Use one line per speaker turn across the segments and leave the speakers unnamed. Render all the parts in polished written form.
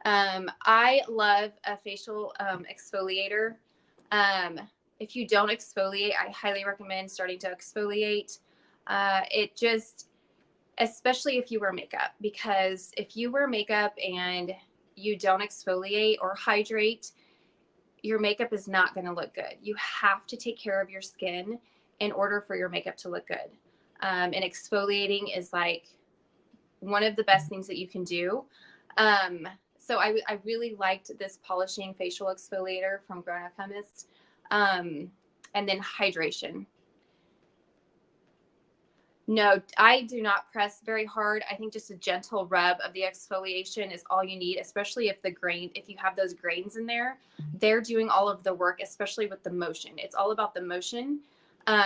I love a facial exfoliator. Um, if you don't exfoliate, I highly recommend starting to exfoliate. It just, especially if you wear makeup, because if you wear makeup and you don't exfoliate or hydrate, your makeup is not going to look good. You have to take care of your skin in order for your makeup to look good. And exfoliating is like one of the best things that you can do. So I really liked this polishing facial exfoliator from Alchemist. And then hydration. No, I do not press very hard. I think just a gentle rub of the exfoliation is all you need, especially if you have those grains in there, they're doing all of the work, especially with the motion. It's all about the motion.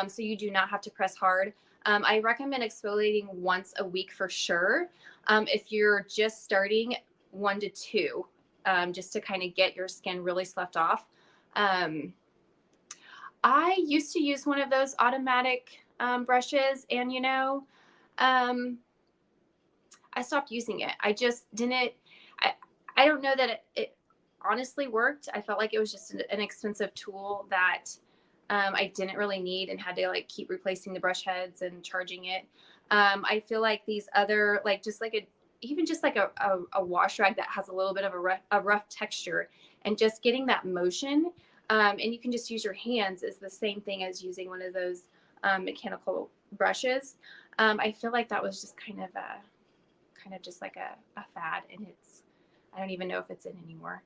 So you do not have to press hard. I recommend exfoliating once a week for sure. If you're just starting, 1 to 2, just to kind of get your skin really sloughed off. I used to use one of those automatic brushes, and I stopped using it. I just didn't. I don't know that it honestly worked. I felt like it was just an expensive tool that I didn't really need, and had to like keep replacing the brush heads and charging it. I feel like these other, like just like even just like a wash rag that has a little bit of a rough texture, and just getting that motion. And you can just use your hands, is the same thing as using one of those mechanical brushes. I feel like that was just kind of just like a fad, and I don't even know if it's in anymore.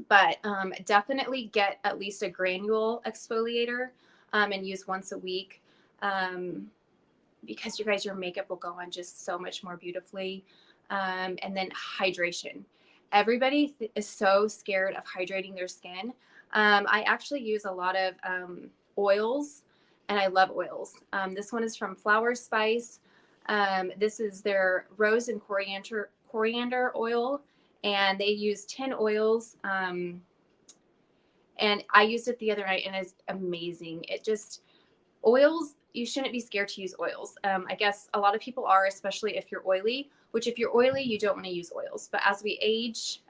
But definitely get at least a granule exfoliator, and use once a week, because you guys, your makeup will go on just so much more beautifully. And then hydration. Everybody is so scared of hydrating their skin. I actually use a lot of oils, and I love oils. This one is from Flower Spice. This is their rose and coriander oil, and they use 10 oils. And I used it the other night, and it's amazing. Oils, you shouldn't be scared to use oils. I guess a lot of people are, especially if you're oily, which if you're oily, you don't want to use oils. But as we age,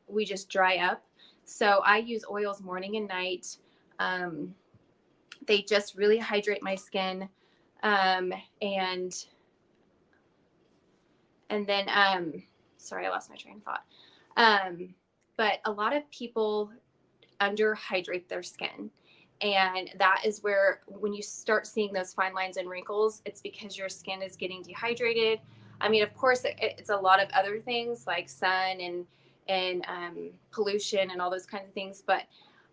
we just dry up. So I use oils morning and night. They just really hydrate my skin. And then, sorry, I lost my train of thought. But a lot of people underhydrate their skin. And that is where, when you start seeing those fine lines and wrinkles, it's because your skin is getting dehydrated. I mean, of course, it's a lot of other things like sun and pollution and all those kinds of things. But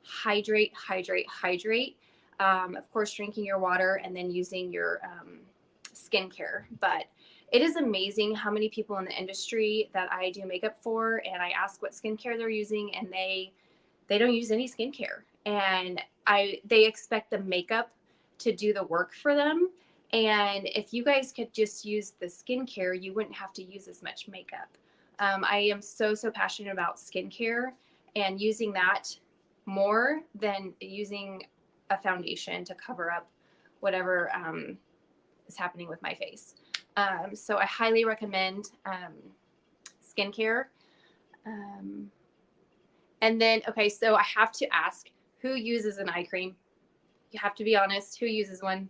hydrate, hydrate, hydrate. Of course, drinking your water and then using your skincare. But it is amazing how many people in the industry that I do makeup for, and I ask what skincare they're using, and they don't use any skincare, and they expect the makeup to do the work for them. And if you guys could just use the skincare, you wouldn't have to use as much makeup. I am so passionate about skincare and using that more than using a foundation to cover up whatever is happening with my face. So I highly recommend skincare. And then, so I have to ask, who uses an eye cream? You have to be honest. Who uses one?